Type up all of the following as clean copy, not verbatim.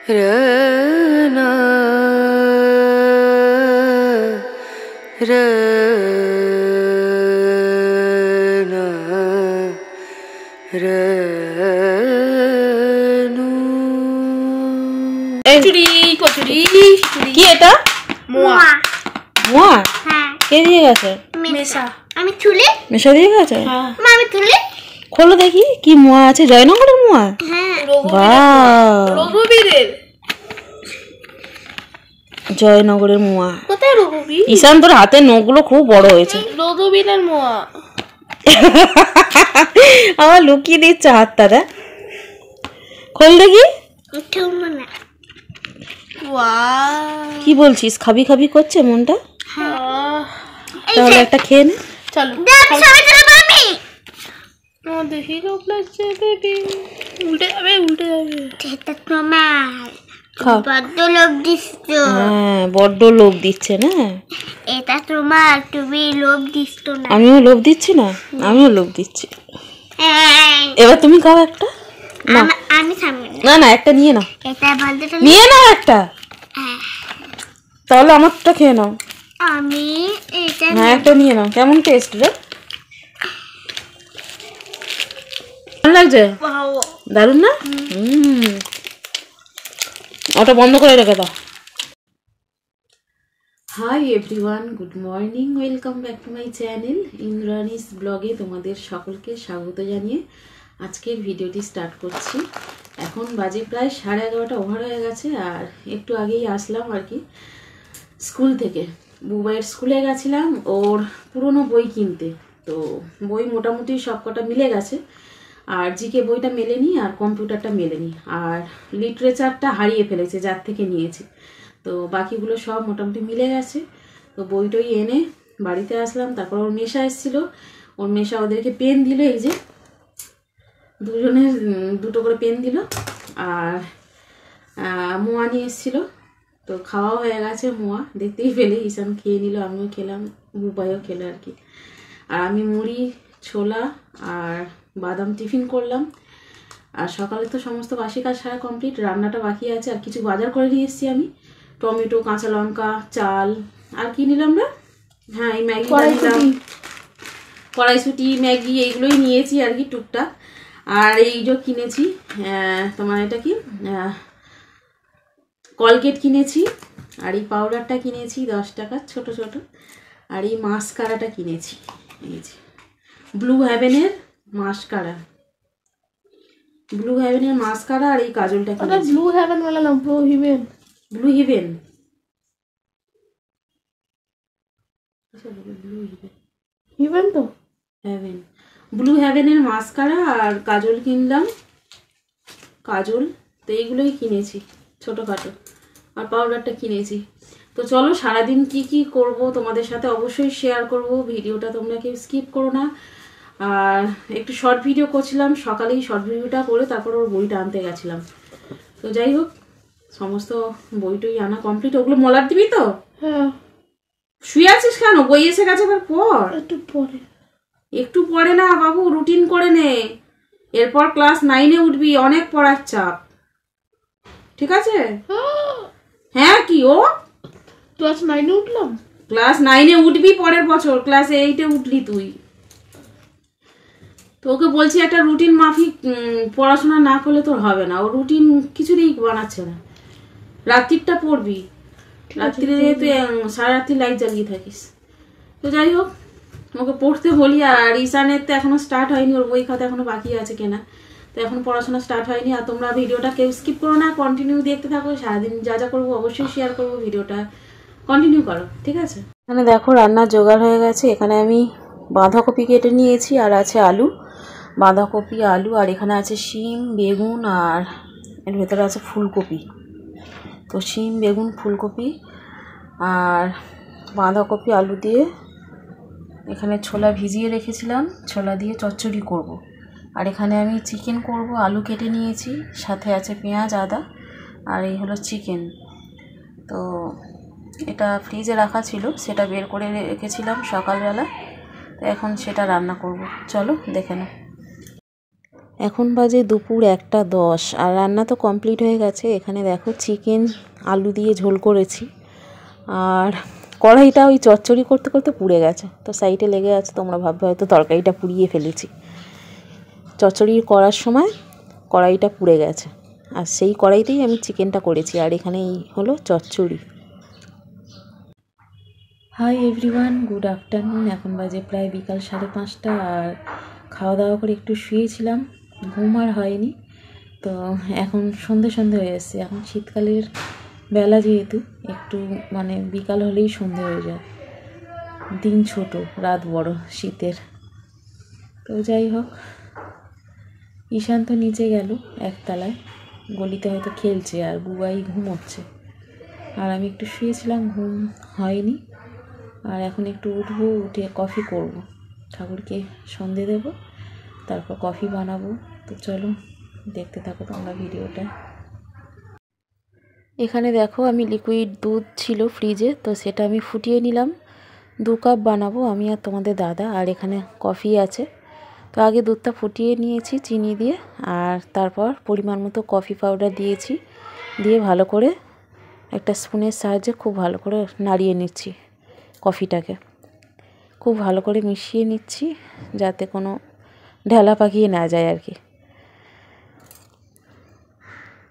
रना रना रनु কচুরি কচুরি কি এটা? মোয়া মোয়া? হ্যাঁ কে দিয়ে গেছে? মেশা আমি তুলে মেশা দিয়ে গেছে? হ্যাঁ আমি তুলে খোলো দেখি কি মোয়া আছে। জয়নগরের মোয়া? হ্যাঁ বাহ, রঘুবীরের। জয়নগরের মোয়া। কোথায় রঘুবীর? ঈশান, তোর হাতের নখগুলো খুব বড় হয়েছে। রঘুবীরের মোয়া। আমার লুকিয়ে দিচ্ছে হাতটা। রে খোল দেখি। কি বলছিস? খাবি খাবি করছে মনটা? তাহলে একটা খেয়ে নে। চলো দেখি লোভ লাগছে বেবি। উল্টে যাবে উল্টে যাবে। এটা তোমার খা। বড্ড লোভ দিচ্ছ। হ্যাঁ, বড্ড লোভ দিচ্ছে না? এটা তোমার, তুমি লোভ দিচ্ছ না। আমিও লোভ দিচ্ছি না? আমিও লোভ দিচ্ছি। এবার তুমি খাও একটা। না আমি সামনে না না, একটা নিয়ে নাও। এটা বলতে নিয়ে নাও একটা। তাহলে আমারটা খেয়ে নাও। আমি এটা হ্যাঁ, একটা নিয়ে নাও। কেমন টেস্ট রে? ভালো লাগছে? দারুণ না? ওটা বন্ধ করে রেখে দাও। Hi everyone, good morning, welcome back to my channel Indrani's ব্লগে তোমাদের সকলকে স্বাগত জানিয়ে আজকের ভিডিওটি স্টার্ট করছি। এখন বাজে প্রায় 11:30 ওভার হয়ে গেছে। আর একটু আগেই আসলাম আর কি স্কুল থেকে। বুবাইয়ের স্কুলে গেছিলাম ওর পুরনো বই কিনতে। তো বই মোটামুটি সব কটা মিলে গেছে, আর জিকে বইটা মেলেনি, আর কম্পিউটারটা মেলেনি, আর লিটারেচারটা হারিয়ে ফেলেছে যার থেকে নিয়েছি। তো বাকিগুলো সব মোটামুটি মিলে গেছে। তো বইটই এনে বাড়িতে আসলাম। তারপর ওর মেশা এসেছিলো, ওর মেশা ওদেরকে পেন দিল। এই যে দুজনের দুটো করে পেন দিল, আর মোয়া নিয়ে এসেছিলো। তো খাওয়াও হয়ে গেছে মোয়া, দেখতেই পেলে। ঈশান খেয়ে নিল, আমিও খেলাম, বুবাইও খেলো আর কি। আর আমি মুড়ি, ছোলা আর বাদাম টিফিন করলাম। আর সকালে তো সমস্ত বাসি কাজ সারা কমপ্লিট, রান্নাটা বাকি আছে। আর কিছু বাজার করে নিয়ে এসেছি আমি, টমেটো, কাঁচা লঙ্কা, চাল, আর কি নিলাম না, হ্যাঁ এই ম্যাগি নিলাম, কড়াইশুঁটি, ম্যাগি, এইগুলোই নিয়েছি আর কি টুকটাক। আর এই যে কিনেছি তোমার এটা কি কলগেট কিনেছি, আর এই পাউডারটা কিনেছি 10 টাকা ছোট ছোট। আর এই মাস্কারাটা কিনেছি, এই যে ব্লু হেভেনের মাস্কারা, ব্লু হেভেনের মাস্কারা। আর এই কাজলটা কিনেছি। ব্লু হেভেন বলে না, Blue Heaven. Blue Heaven, Heaven তো হেভেন, ব্লু হেভেনের মাস্কারা আর কাজল কিনলাম, কাজল। তো এইগুলোই কিনেছি ছোটোখাটো, আর পাউডারটা কিনেছি। তো চলো সারাদিন কি কি করব তোমাদের সাথে অবশ্যই শেয়ার করব। ভিডিওটা তোমরা কেউ স্কিপ করো না। আর একটু শর্ট ভিডিও করছিলাম সকালেই, শর্ট ভিডিওটা করে তারপর ওর বইটা আনতে গেছিলাম। তো যাই হোক, সমস্ত বইটই আনা কমপ্লিট। ওগুলো মলার দিবি তো? হ্যাঁ। শুয়ে আছিস কেন? বই এসে গেছে, এবার পর। একটু পরে। একটু পরে না বাবু, রুটিন করে নে। এরপর ক্লাস 9-এ উঠবি, অনেক পড়ার চাপ, ঠিক আছে? হ্যাঁ কি ও ক্লাস 9-এ উঠলাম? ক্লাস 9-এ উঠবি পরের বছর, ক্লাস 8-এ উঠলি তুই। তোকে বলছি একটা রুটিন মাফিক পড়াশোনা না করলে তোর হবে না। ও রুটিন কিছুতেই বানাচ্ছে না। রাত্রিটা পড়বি, রাত্রিরে তুই সারা রাত্রি লাইট জ্বালিয়ে থাকিস। তো যাই হোক, ওকে পড়তে বলি। আর ঈশানের তো এখনো স্টার্ট হয়নি, ওর বই খাতা এখনো বাকি আছে কেনা। তো এখন পড়াশোনা স্টার্ট হয়নি। আর তোমরা ভিডিওটা কেউ স্কিপ করো না, কন্টিনিউ দেখতে থাকো। সারাদিন যা যা করবো অবশ্যই শেয়ার করবো, ভিডিওটা কন্টিনিউ করো, ঠিক আছে? এখানে দেখো রান্নার জোগাড় হয়ে গেছে। এখানে আমি বাঁধাকপি কেটে নিয়েছি, আর আছে আলু, বাঁধাকপি, আলু, আর এখানে আছে শিম, বেগুন, আর এর ভেতরে আছে ফুলকপি। তো শিম, বেগুন, ফুলকপি আর বাঁধাকপি, আলু দিয়ে এখানে ছোলা ভিজিয়ে রেখেছিলাম, ছোলা দিয়ে চচ্চড়ি করব। আর এখানে আমি চিকেন করব, আলু কেটে নিয়েছি, সাথে আছে পেঁয়াজ, আদা, আর এই হলো চিকেন। তো এটা ফ্রিজে রাখা ছিল, সেটা বের করে রেখেছিলাম সকালবেলা। তো এখন সেটা রান্না করব, চলো দেখে নাও। এখন বাজে দুপুর 1:10 আর রান্না তো কমপ্লিট হয়ে গেছে। এখানে দেখো চিকেন আলু দিয়ে ঝোল করেছি, আর কড়াইটা ওই চচ্চড়ি করতে করতে পুড়ে গেছে, তো সাইডে লেগে আছে। তোমরা ভাববে হয়তো তরকারিটা পুড়িয়ে ফেলেছি। চচ্চড়ি করার সময় কড়াইটা পুড়ে গেছে, আর সেই কড়াইতেই আমি চিকেনটা করেছি। আর এখানে এই হলো চচ্চড়ি। High everyone, good afternoon. এখন বাজে প্রায় বিকাল 5:30, আর খাওয়া দাওয়া করে একটু শুয়েছিলাম, ঘুম আর হয়নি। তো এখন সন্ধে হয়ে এসছে। এখন শীতকালের বেলা, যেহেতু একটু মানে বিকাল হলেই সন্ধে হয়ে যায়। দিন ছোট, রাত বড় শীতের। তো যাই হোক, ঈশান তো নিচে গেল একতলায়, গলিতে হয়তো খেলছে, আর বুবাই ঘুমোচ্ছে। আর আমি একটু শুয়েছিলাম, ঘুম হয়নি। আর এখন একটু উঠবো, উঠে কফি করব, ঠাকুরকে সন্ধে দেব, তারপর কফি বানাবো। তো চলো দেখতে থাকো তোমরা ভিডিওটা। এখানে দেখো, আমি লিকুইড দুধ ছিল ফ্রিজে, তো সেটা আমি ফুটিয়ে নিলাম। 2 কাপ বানাবো আমি আর তোমাদের দাদা। আর এখানে কফি আছে। তো আগে দুধটা ফুটিয়ে নিয়েছি চিনি দিয়ে, আর তারপর পরিমাণ মতো কফি পাউডার দিয়েছি, দিয়ে ভালো করে একটা স্পুনের সাহায্যে খুব ভালো করে নাড়িয়ে নিচ্ছি। কফিটাকে খুব ভালো করে মিশিয়ে নিচ্ছি, যাতে কোনো ঢেলা পাকিয়ে না যায় আর কি।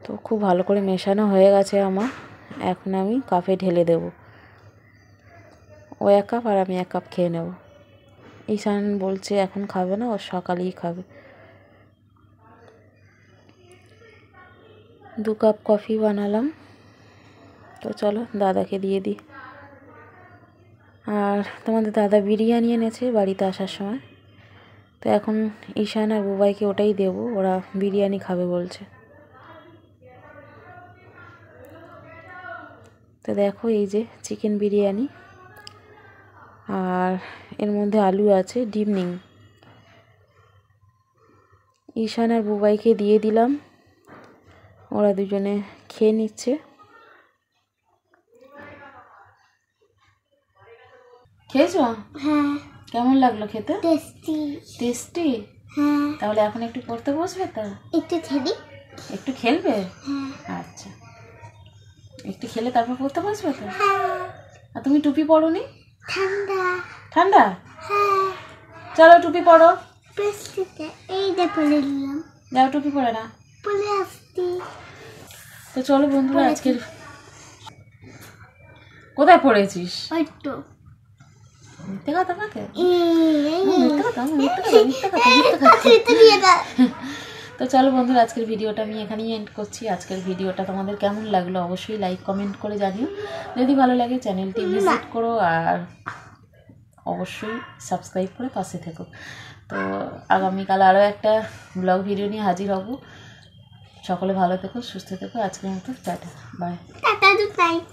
তো খুব ভালো করে মেশানো হয়ে গেছে আমার। এখন আমি কাপে ঢেলে দেব। ও 1 কাপ আর আমি 1 কাপ খেয়ে নেব। ঈশান বলছে এখন খাবে না, ও সকালেই খাবে। 2 কাপ কফি বানালাম। তো চলো দাদাকে দিয়ে দিই। আর তোমাদের দাদা বিরিয়ানি এনেছে বাড়িতে আসার সময়, তো এখন ঈশান আর বুবাইকে ওটাই দেব, ওরা বিরিয়ানি খাবে বলছে। তো দেখো, এই যে চিকেন বিরিয়ানি, আর এর মধ্যে আলু আছে, ডিম নেই। ঈশান আর বুবাইকে দিয়ে দিলাম, ওরা দুজনে খেয়ে নিচ্ছে। খেয়েছো? হ্যাঁ। কেমন লাগলো খেতে? টেস্টি। টেস্টি? হ্যাঁ। তাহলে এখন একটু পড়তে বসবে তো? একটু খেলি। একটু খেলবে? হ্যাঁ। আচ্ছা, একটু খেলে তারপর পড়তে বসবে তো? হ্যাঁ। আর তুমি টুপি পরোনি? ঠান্ডা। ঠান্ডা? হ্যাঁ। চলো টুপি পরো। প্রেসটিতে এই যে পরে নিলাম। যাও টুপি পরে না। পরে আসছি। তো চলো বন্ধুরা, আজকের কোথায় পড়েছিস? ওই তো। মিথ্যে কথা আমাকে? তো চলো বন্ধুরা, আজকের ভিডিওটা আমি এখানেই এন্ড করছি। আজকের ভিডিওটা তোমাদের কেমন লাগলো অবশ্যই লাইক কমেন্ট করে জানিও। যদি ভালো লাগে চ্যানেলটি ভিজিট করো, আর অবশ্যই সাবস্ক্রাইব করে পাশে থেকো। তো আগামীকাল আরও একটা ব্লগ ভিডিও নিয়ে হাজির হব। সকলে ভালো থেকো, সুস্থ থেকো। আজকের মতো tata, bye. Tata, good night.